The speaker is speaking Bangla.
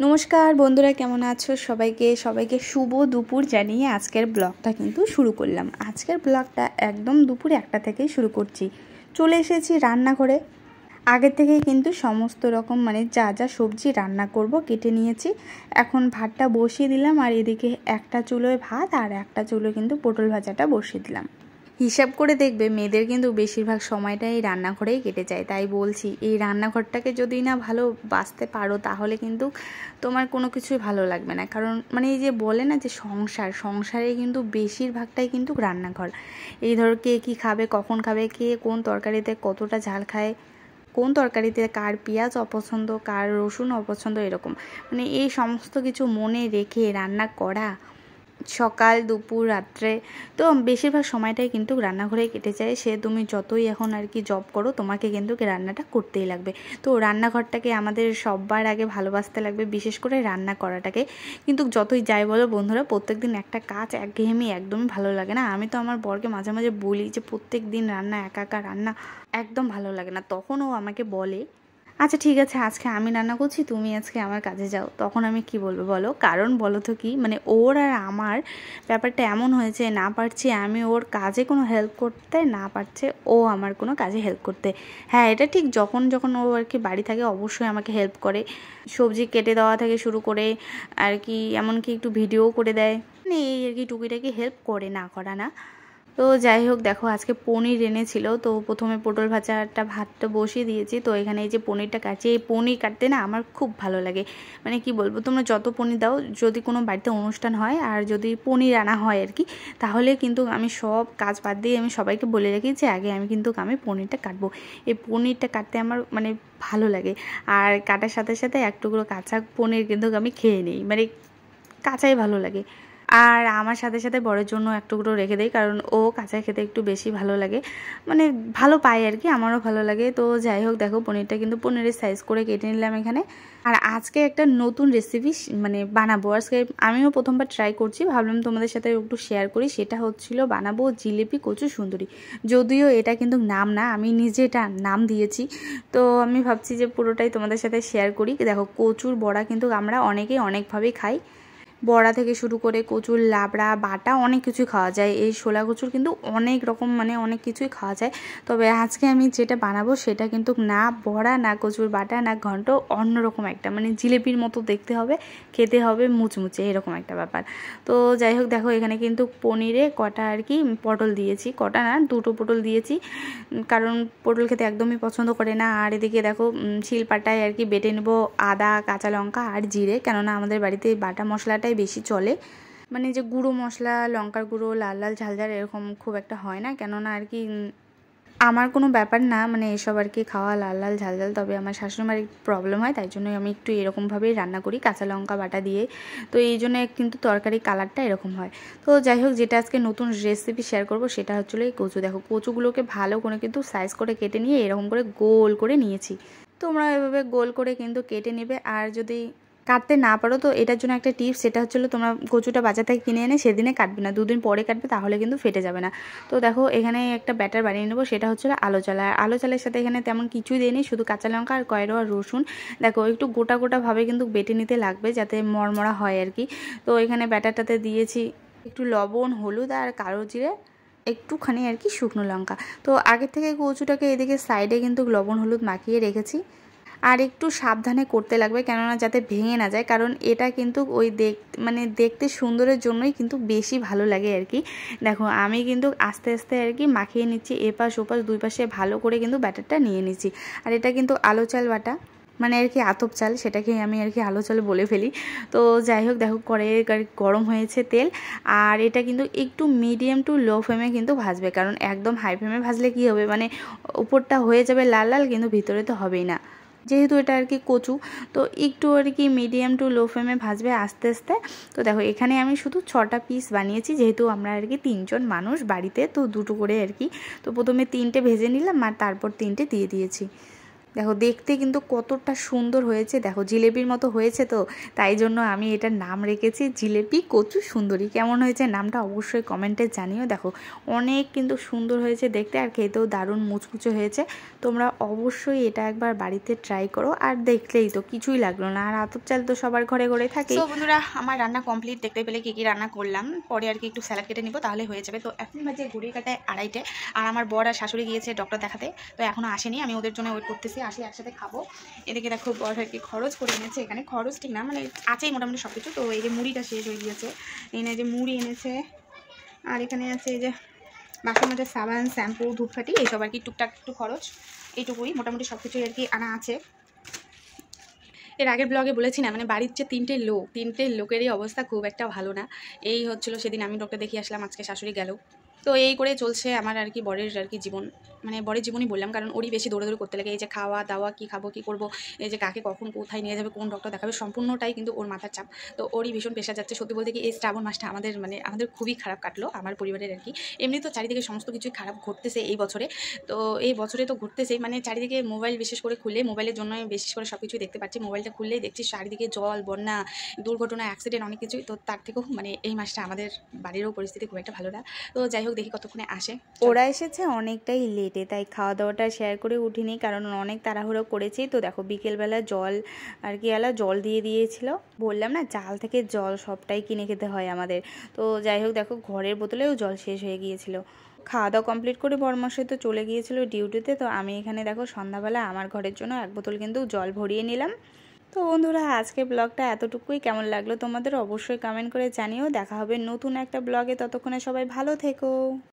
নমস্কার বন্ধুরা, কেমন আছো? সবাইকে শুভ দুপুর জানিয়ে আজকের ব্লগটা কিন্তু শুরু করলাম। আজকের ব্লগটা একদম দুপুর 1টা থেকেই শুরু করছি। চলে এসেছি রান্নাঘরে। আগের থেকেই কিন্তু সমস্ত রকম যা যা সবজি রান্না করব কেটে নিয়েছি। এখন ভাতটা বসিয়ে দিলাম, আর এদিকে একটা চুলোয় ভাত আর একটা চুলোয় কিন্তু পটল ভাজাটা বসিয়ে দিলাম। হিসাব করে দেখবে মেয়েদের কিন্তু বেশিরভাগ সময়টা এই রান্নাঘরেই কেটে যায়। তাই বলছি, এই রান্নাঘরটাকে যদি না ভালো বাঁচতে পারো তাহলে কিন্তু তোমার কোনো কিছুই ভালো লাগবে না। কারণ এই যে বলে না যে সংসারে কিন্তু বেশিরভাগটাই কিন্তু রান্নাঘর। এই ধরো কে কী খাবে, কখন খাবে, কে কোন তরকারিতে কতটা ঝাল খায়, কোন তরকারিতে কার পেঁয়াজ অপছন্দ, কার রসুন অপছন্দ, এরকম এই সমস্ত কিছু মনে রেখে রান্না করা সকাল দুপুর রাত্রে। তো বেশিরভাগ সময়টাই কিন্তু রান্নাঘরে কেটে যায়। সে তুমি যতই এখন জব করো, তোমাকে কিন্তু রান্নাটা করতেই লাগবে। তো রান্নাঘরটাকে আমাদের সবার আগে ভালোবাসতে লাগবে, বিশেষ করে রান্না করাটাকে। কিন্তু যতই যাই বলো বন্ধুরা, প্রত্যেক দিন একটা কাজ একঘেয়েমি একদমই ভালো লাগে না। আমি তো আমার বরকে মাঝে মাঝে বলি যে প্রত্যেক দিন রান্না, একা একা রান্না একদম ভালো লাগে না। তখন ও আমাকে বলে, আচ্ছা ঠিক আছে, আজকে আমি রান্না করছি, তুমি আজকে আমার কাজে যাও। তখন আমি কি বলবো বলো? কারণ বলো তো কি, ওর আর আমার ব্যাপারটা এমন হয়েছে, না পারছি আমি ওর কাজে কোনো হেল্প করতে, না পারছে ও আমার কোনো কাজে হেল্প করতে। হ্যাঁ, এটা ঠিক, যখন যখন ও বাড়ি থাকে অবশ্যই আমাকে হেল্প করে। সবজি কেটে দেওয়া থেকে শুরু করে এমনকি একটু ভিডিও করে দেয়। এই টুকিটাকি হেল্প করে, না করা না। তো যাই হোক, দেখো আজকে পনির এনেছিল। তো প্রথমে পটল ভাতটা বসিয়ে দিয়েছি। তো এখানে এই যে পনিরটা কাটছি, এই পনির কাটতে না আমার খুব ভালো লাগে। কি বলবো, তোমরা যত পনির দাও, যদি কোনো বাড়িতে অনুষ্ঠান হয় আর যদি পনির আনা হয় তাহলে কিন্তু আমি সব কাজ বাদ দিয়ে আমি সবাইকে বলে রাখি যে আগে আমি পনিরটা কাটবো। এই পনিরটা কাটতে আমার ভালো লাগে। আর কাটার সাথে সাথে এক টুকরো কাঁচা পনির কিন্তু আমি খেয়ে নিই, কাঁচাই ভালো লাগে। আর আমার সাথে সাথে বরের জন্য এক টুকরো রেখে দেয়, কারণ ও কাঁচা খেতে একটু বেশি ভালো লাগে, ভালো পায় আমারও ভালো লাগে। তো যাই হোক, দেখো পনিরটা কিন্তু পনিরের সাইজ করে কেটে নিলাম এখানে। আর আজকে একটা নতুন রেসিপি বানাবো। আজকে আমিও প্রথমবার ট্রাই করছি, ভাবলাম তোমাদের সাথে একটু শেয়ার করি। সেটা হচ্ছিল বানাবো জিলিপি কচু সুন্দরী। যদিও এটা কিন্তু নাম না, আমি নিজে এটা নাম দিয়েছি। তো আমি ভাবছি যে পুরোটাই তোমাদের সাথে শেয়ার করি। দেখো, কচুর বড়া কিন্তু আমরা অনেকেই অনেকভাবেই খাই। বড়া থেকে শুরু করে কচুর লাবড়া বাটা অনেক কিছুই খাওয়া যায়। এই শোলা কচুর কিন্তু অনেক রকম অনেক কিছুই খাওয়া যায়। তবে আজকে আমি যেটা বানাবো সেটা কিন্তু না বড়া, না কচুর বাটা, না ঘন্ট, অন্যরকম একটা জিলিপির মতো দেখতে হবে, খেতে হবে মুচমুচে, এরকম একটা ব্যাপার। তো যাই হোক, দেখো এখানে কিন্তু পনিরে কটা পটল দিয়েছি, কটা না 2টো পটল দিয়েছি, কারণ পটল খেতে একদমই পছন্দ করে না। আর এদিকে দেখো শিলপাটায় বেটে নেবো আদা, কাঁচা লঙ্কা আর জিরে, কেননা আমাদের বাড়িতে বাটা মশলাটাই বেশি চলে। যে গুঁড়ো মশলা, লঙ্কার গুঁড়ো, লাল লাল ঝাল ঝাল এরকম খুব একটা হয় না, কেননা আমার কোনো ব্যাপার না এসব খাওয়া লাল লাল ঝাল ঝাল। তবে আমার শাশুড়িমার প্রবলেম হয়, তাই জন্যই আমি একটু এরকমভাবেই রান্না করি, কাঁচা লঙ্কা বাটা দিয়ে। তো এই জন্য কিন্তু তরকারি কালারটা এরকম হয়। তো যাই হোক, যেটা আজকে নতুন রেসিপি শেয়ার করব সেটা হচ্ছিলো এই কচু। দেখো কচুগুলোকে ভালো করে কিন্তু সাইজ করে কেটে নিয়ে এরকম করে গোল করে নিয়েছি। তোমরা এভাবে গোল করে কিন্তু কেটে নেবে। আর যদি কাটতে না পারো, তো এটার জন্য একটা টিপস, সেটা হচ্ছিলো তোমরা কচুটা বাজার থেকে কিনে এনে সেদিনে কাটবে না, 2 দিন পরে কাটবে, তাহলে কিন্তু ফেটে যাবে না। তো দেখো এখানে একটা ব্যাটার বানিয়ে নেবো, সেটা হচ্ছিলো আলো চালা। আর আলো চালের সাথে এখানে তেমন কিছুই দিইনি, শুধু কাঁচা লঙ্কা আর কয়েকটা রসুন। দেখো একটু গোটা গোটাভাবে কিন্তু বেটে নিতে লাগবে, যাতে মরমরা হয় তো এখানে ব্যাটারটাতে দিয়েছি একটু লবণ, হলুদ আর কালো জিরে, একটুখানি শুকনো লঙ্কা। তো আগের থেকে কচুটাকে এদিকে সাইডে কিন্তু লবণ হলুদ মাখিয়ে রেখেছি। আর একটু সাবধানে করতে লাগবে, কেননা যাতে ভেঙে না যায়, কারণ এটা কিন্তু ওই দেখতে সুন্দরের জন্যই কিন্তু বেশি ভালো লাগে দেখো আমি কিন্তু আস্তে আস্তে মাখিয়ে নিচ্ছি, এপাশ ওপাশ 2 পাশে ভালো করে কিন্তু ব্যাটারটা নিয়ে নিচ্ছি। আর এটা কিন্তু আলো চাল বাটা, আতপ চাল, সেটাকে আমি আলো চাল বলে ফেলি। তো যাই হোক, দেখো কড়াইয়ে গরম হয়েছে তেল। আর এটা কিন্তু একটু মিডিয়াম টু লো ফ্লেমে কিন্তু ভাজবে, কারণ একদম হাই ফ্লেমে ভাজলে কি হবে, উপরটা হয়ে যাবে লাল লাল, কিন্তু ভিতরে তো হবেই না, যেহেতু এটা কচু। তো একটু মিডিয়াম টু লো ফ্লেমে ভাজবে আস্তে আস্তে। তো দেখো এখানে আমি শুধু 6টা পিস বানিয়েছি, যেহেতু আমরা 3জন মানুষ বাড়িতে, তো 2টো করে তো প্রথমে 3টে ভেজে নিলাম আর তারপর 3টে দিয়ে দিয়েছি। দেখো দেখতে কিন্তু কতটা সুন্দর হয়েছে, দেখো জিলেপির মতো হয়েছে, তো তাই জন্য আমি এটার নাম রেখেছি জিলেপি কচু সুন্দরী। কেমন হয়েছে নামটা অবশ্যই কমেন্টে জানিও। দেখো অনেক কিন্তু সুন্দর হয়েছে দেখতে, আর খেতেও দারুণ মুচমুচে হয়েছে। তোমরা অবশ্যই এটা একবার বাড়িতে ট্রাই করো। আর দেখলেই তো কিছুই লাগলো না, আর আতপ চাল তো সবার ঘরে ঘরে থাকে। তো বন্ধুরা আমার রান্না কমপ্লিট, দেখতে পেলে কী কী রান্না করলাম। পরে আর কি একটু স্যালাড কেটে নিবো, তাহলে হয়ে যাবে। তো এখন বাজে ঘড়ির কাটায় 2:30, আর আমার বর আর শাশুড়ি গিয়েছে ডক্টর দেখাতে, তো এখনও আসেনি। আমি ওদের জন্য ওয়েট করতেছি, আসলে একসাথে খাবো। এদিকে দেখো বর আর কি খরচ করে এনেছে, এখানে খরচ ঠিক না মানে আছেই মোটামুটি সব কিছু। তো এই যে মুড়িটা শেষ হয়ে গিয়েছে, এনে যে মুড়ি এনেছে, আর এখানে আছে এই যে বাসন মাজার সাবান, শ্যাম্পু, ধূপকাঠি, এইসব আর কি টুকটাক একটু খরচ, এইটুকুই মোটামুটি সব কিছুই আর কি আনা আছে। এর আগের ব্লগে বলেছি না, মানে বাড়ির যে তিনটে লোকেরই অবস্থা খুব একটা ভালো না। এই হচ্ছিল সেদিন আমি ডক্টর দেখিয়ে আসলাম, আজকে শাশুড়ি গেল। তো এই করে চলছে আমার আর কি বরের আর কি জীবন, মানে বরের জীবনই বললাম, কারণ ওরই বেশি দৌড়াদৌড়ি করতে লাগে। এই যে খাওয়া দাওয়া, কী খাবো কী করবো, এই যে কাকে কখন কোথায় নিয়ে যাবে, কোন ডক্টর দেখাবে, সম্পূর্ণটাই কিন্তু ওর মাথার চাপ। তো ওরই ভীষণ প্রেশার যাচ্ছে। সত্যি বলতে কি এই শ্রাবণ মাসটা আমাদের খুবই খারাপ কাটলো, আমার পরিবারের আর কি। এমনি তো চারিদিকে সমস্ত কিছুই খারাপ ঘটতেছে এই বছরে, তো এই বছরে তো ঘটতেছেই, মানে চারিদিকে মোবাইল বিশেষ করে খুলে, মোবাইলের জন্য বিশেষ করে সব কিছুই দেখতে পাচ্ছি। মোবাইলটা খুললেই দেখছি চারিদিকে জল, বন্যা, দুর্ঘটনা, অ্যাক্সিডেন্ট, অনেক কিছুই। তো তার থেকেও মানে এই মাসটা আমাদের বাড়িরও পরিস্থিতি খুব একটা ভালো না। তো যাই হোক, দেখি কতক্ষণে আসে। ওরা এসেছে অনেকটাই লেটে, তাই খাওয়া দাওয়াটা শেয়ার করে উঠিনি, কারণ অনেক তাড়াহুড়ো করেছি। তো দেখো বিকেলবেলা জল আর কি জল দিয়ে দিয়েছিল, বললাম না চাল থেকে জল সবটাই কিনে খেতে হয় আমাদের। তো যাই হোক দেখো ঘরের বোতলেও জল শেষ হয়ে গিয়েছিল। খাওয়া দাওয়া কমপ্লিট করে বরমশাই তো চলে গিয়েছিল ডিউটিতে। তো আমি এখানে দেখো সন্ধ্যাবেলা আমার ঘরের জন্য 1 বোতল কিন্তু জল ভরিয়ে নিলাম। তো বন্ধুরা আজকে ব্লগটা এতটুকুই। কেমন লাগলো তোমাদের অবশ্যই কমেন্ট করে জানিও। দেখা হবে নতুন একটা ব্লগে, ততক্ষণে সবাই ভালো থেকো।